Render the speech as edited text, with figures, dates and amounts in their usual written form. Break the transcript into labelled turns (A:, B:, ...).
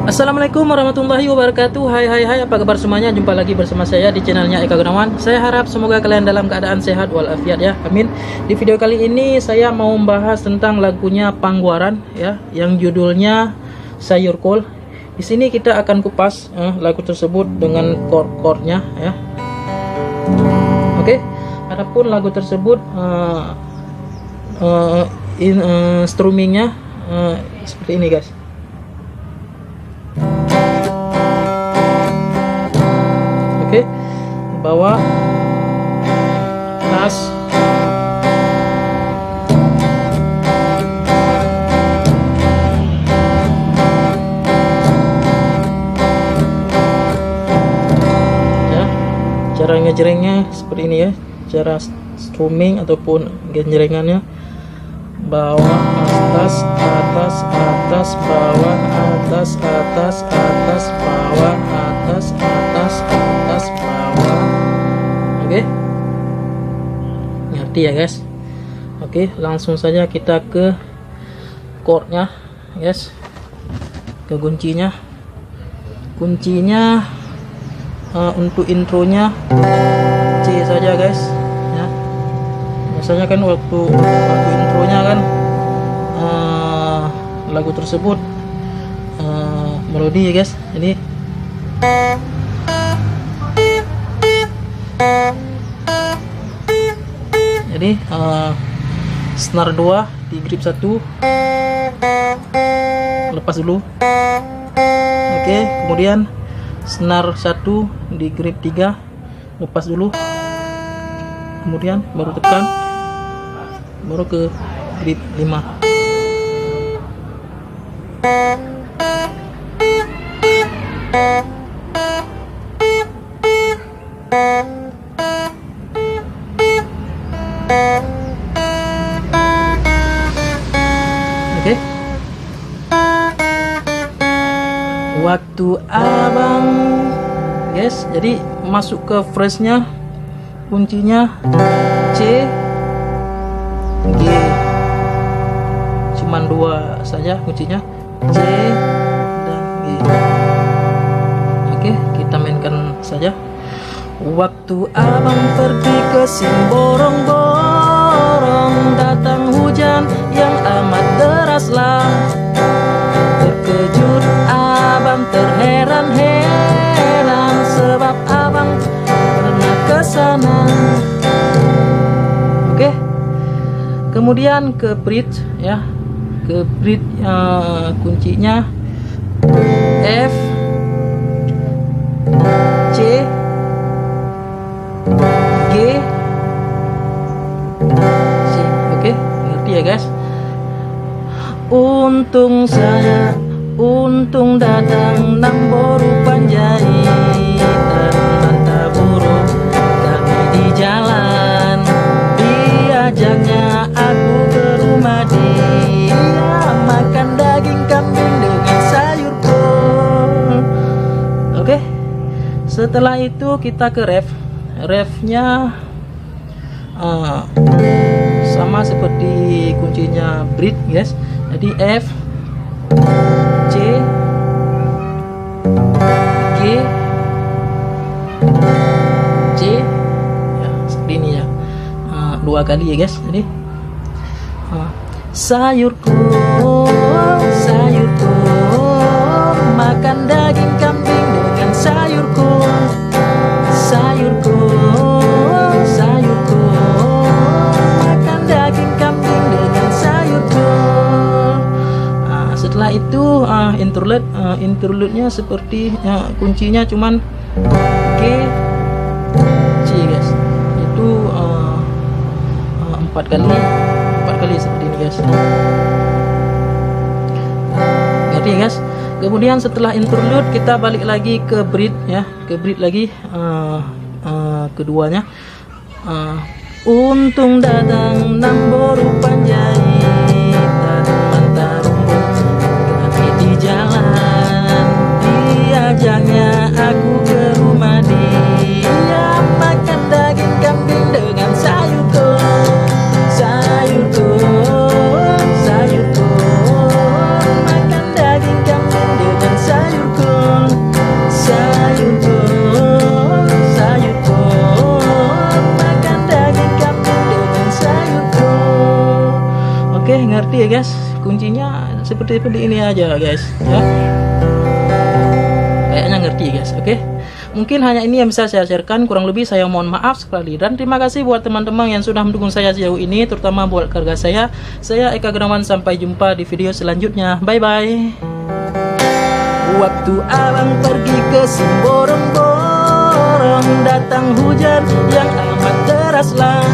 A: Assalamualaikum warahmatullahi wabarakatuh. Hai, apa kabar semuanya? Jumpa lagi bersama saya di channelnya Eka Gunawan. Saya harap semoga kalian dalam keadaan sehat walafiat ya, amin. Di video kali ini saya mau membahas tentang lagunya Pangguaran ya, yang judulnya Sayur Kol. Di sini kita akan kupas lagu tersebut dengan chord-chordnya ya. Oke, adapun lagu tersebut strummingnya seperti ini guys. Oke, bawah, atas, ya. Cara ngejrengnya seperti ini ya, cara strumming ataupun genjrengannya: bawah, atas, atas, atas, bawah, atas, atas, atas, bawah, atas, atas, atas, bawah. Oke, ngerti ya guys? Oke, langsung saja kita ke chordnya guys, ke kuncinya. Untuk intronya C saja guys ya. Biasanya kan waktu intronya kan lagu tersebut melodi ya guys. Jadi snare 2 di grip 1, lepas dulu. Oke, kemudian snare 1 di grip 3, lepas dulu. Kemudian baru tekan, baru ke grip 5. Oke. Waktu abang guys, jadi masuk ke phrase-nya, kuncinya C, G, cuman 2 saja kuncinya, C dan G. Oke, kita mainkan saja. Waktu abang pergi ke Simborong-borong, datang hujan yang amat deraslah. Terkejut abang, terheran-heran, sebab abang pernah ke sana. Oke, kemudian ke bridge ya, ke bridge kuncinya F, C, G, C. Oke, ngerti ya guys? Untung saya, untung datang namboru panjaitan mata buruk kami di jalan. Diajaknya aku ke rumah dia, makan daging kambing dengan sayur kol. Oke, setelah itu kita ke ref. Refnya sama seperti kuncinya bridge guys. Jadi F, C, G, C ya, seperti ini ya, 2 kali ya guys. Jadi sayur kol, sayur kol, makan daging kambing dengan sayur kol. Sayur kol, sayur kol, makan daging kambing dengan sayur kol. Setelah itu interlude-nya seperti kuncinya cuman G, C guys. Itu 4 kali seperti ini guys. Ngerti guys? Kemudian setelah interlude kita balik lagi ke bridge ya, ke bridge lagi keduanya. Untung datang namboru panjaitan mata rumput kami di jalan. Diajaknya aku ke rumah dia, makan daging kambing dengan sayur kol. Sayur kol, sayur kol, makan daging kambing dengan sayur ngerti ya guys, kuncinya seperti ini aja guys ya. Kayaknya ngerti guys. Oke, mungkin hanya ini yang bisa saya sharekan, kurang lebih saya mohon maaf sekali. Dan terima kasih buat teman-teman yang sudah mendukung saya sejauh ini, terutama buat keluarga saya. Saya Eka Gunawan, sampai jumpa di video selanjutnya. Bye bye. Waktu abang pergi ke Simborong-borong, datang hujan yang amat deras lah.